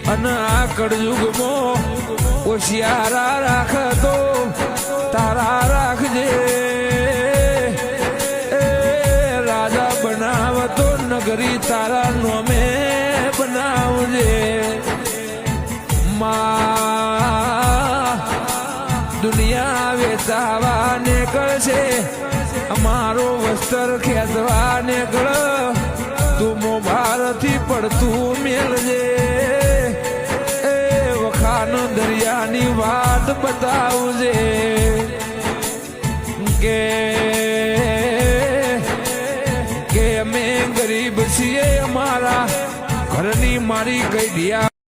અને આ કળયુગમાં હોશિયારા રાખતો તારા રાખજે એ રાજા બનાવતો નગરી તારા નોમે બનાવજે દુનિયા વેચાવા નીકળશે અમારો વસ્ત્ર ખેંચવા નીકળ તું મોભારથી પડતું મેળજે એ વખાણ દરિયાની વાત બતાવજે કે અમે ગરીબ છીએ અમારા ઘરની મારી ગઈડિયા